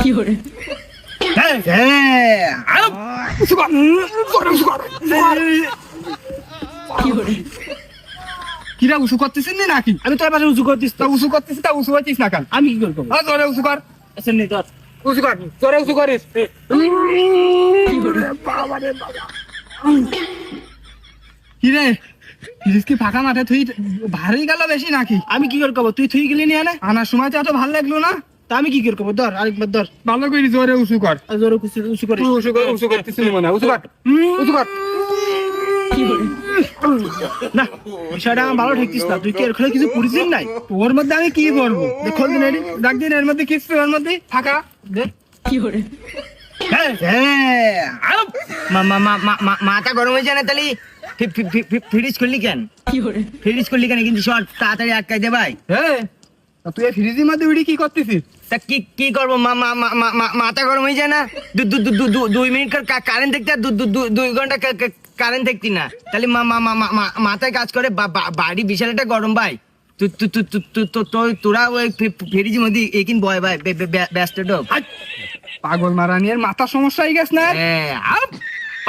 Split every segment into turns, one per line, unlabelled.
কিরা উঁচু করতেছিস নাকি?
আমি তোর পাশে উঁচু করতিস
তা উঁচু করতেছিস, তা উঁচু হইতিস না কেন?
আমি কি করবো?
জোরে উঁচু কর,
আচ্ছা নে তোর
উঁচু কর, জোরে উঁচু করিস। কিরে কি ফাঁকা মাঠে তুই ভারী গেল বেশি নাকি?
আমি কি করবো? তুই তুই গেলি নিয়ে না,
আনার সময় তো এত ভালো লাগলো না।
তা আমি কি করবো? ধর আরেকবার ধর,
ভালো করে জোরে উঁচু কর।
আর জোরে উঁচু করিস।
তুই উঁচু করতেছিস মনে হয়। উঁচু কর, উঁচু কর।
না বিষয়টা আমার ভালো ঠেকতিস না। তুই কি এর খেলে কিছু পরিচিত নাই?
ওর মধ্যে আমি কি করবো?
দেখল দিন এটি
দেখ দিন এর মধ্যে কিছু, এর মধ্যে ফাঁকা।
দেখ
মাথা গরম হয়ে যায় না তাহলে ফ্রিজ করলি কেন? ফ্রিজ করলি কেন? কিন্তু শর্ট তাড়াতাড়ি আটকাই দে ভাই।
হ্যাঁ, তা তুই ফ্রিজের মধ্যে উড়ি কি করতেছিস?
তা কি করবো? মাথা গরম হয়ে যায় না? 2 মিনিট কারেন্ট দেখতে আর 2 ঘন্টা কারেন্ট দেখতি না, তাহলে মাথায় কাজ করে। বাড়ি বিশাল একটা গরম ভাই। তোরা ওই ফ্রিজের মধ্যে একিন বয় ভাই ব্যস্ত ঢোক।
পাগল মারানির মাথা সমস্যা হয়ে গেছে না?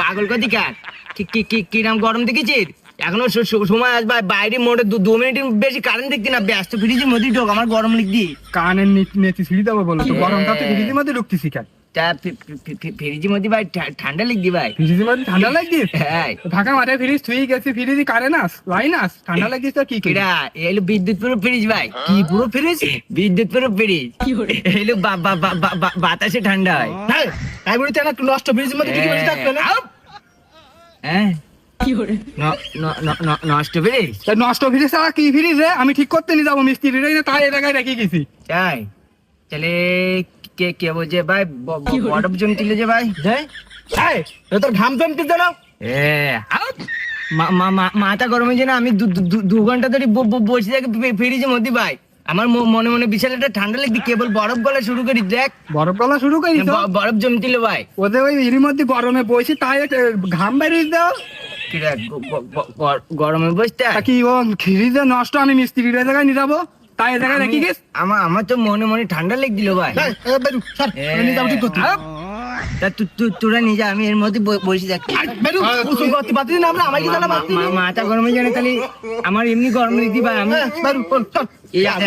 পাগল কদি কার? কিরাম গরম দেখেছিস? এখনো সময় আসবে, বাইরে মোটে 2 মিনিটের বেশি কারেন্ট দেখতি না, ব্যস্ত ফ্রিজের মধ্যে ঢোক। আমার গরম লিখবি
কানের নেতি ছিঁড়ি দেবো বলো তো, গরমটা তো ফ্রিজের মধ্যে ঢুকতেছি কেন?
ফ্রিজের মধ্যে ভাই ঠান্ডা লিখবি ভাই।
ফ্রিজের মধ্যে ঠান্ডা লাগছিস?
হ্যাঁ,
ফাঁকা মাঠে ফ্রিজ তুই গেছি, ফ্রিজে কারেন্ট আস, লাইন আস, ঠান্ডা লাগছিস তো কি
কিরা এলো বিদ্যুৎ পুরো ফ্রিজ ভাই।
কি পুরো ফ্রিজ?
বিদ্যুৎ পুরো ফ্রিজ এলো বাতাসে ঠান্ডা হয়।
তাই বলি তো নষ্ট ফ্রিজের মধ্যে কি বসে থাকবে না?
হ্যাঁ নষ্ট ফ্রিজ
নষ্ট ফ্রিজ ছাড়া কি ফ্রিজ রে? আমি ঠিক করতে নিয়ে যাবো মিস্ত্রি রে, তাই এ জায়গায় রেখে গেছি।
চাই তাহলে কে বলছে ভাই? বরফ জমছিল যে ভাই।
তোর ঘাম জমতে জানো?
মাথা গরম হয়েছে না? আমি 2 ঘন্টা ধরে বসে থাকি ফ্রিজের মধ্যে ভাই। আমার মনে মনে বিশাল একটা ঠান্ডা লাগছে, কেবল বরফ গলা শুরু করি। দেখ
বরফ গলা শুরু করিস?
বরফ জমছিল ভাই।
ওদের ওই এর মধ্যে গরমে বসে তাই ঘাম বেরিয়ে দাও।
কিরা গরমে বসতে
কি ও ফ্রিজে নষ্ট, আমি মিস্ত্রি রে জায়গায় নিয়ে যাবো, তাই এ জায়গায় রেখে গেছ।
আমার তো মনে মনে ঠান্ডা লাগছিল ভাই। তা তোরা নিয়ে যা, আমি এর মধ্যে বসে থাকি। মাথা গরম হয়ে যায় তাহলে আমার এমনি গরম লিখবি ভাই। আমি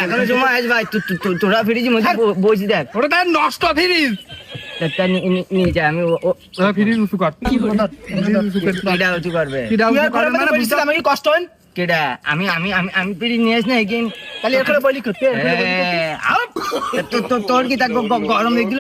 এখনো সময় আছে ভাই, তোরা ফ্রিজের মধ্যে বসে দেখ।
ওটা তার নষ্ট ফ্রিজ।
নিয়ে যা, আমি
ফ্রিজ উঁচু কর।
কেডা উঁচু করবে?
আমি কষ্ট হয়
কেডা? আমি ফ্রিজ নিয়ে আসি না এখানে।
তাহলে এখানে বলি করতে
তোর কি তা গরম দেখছিল?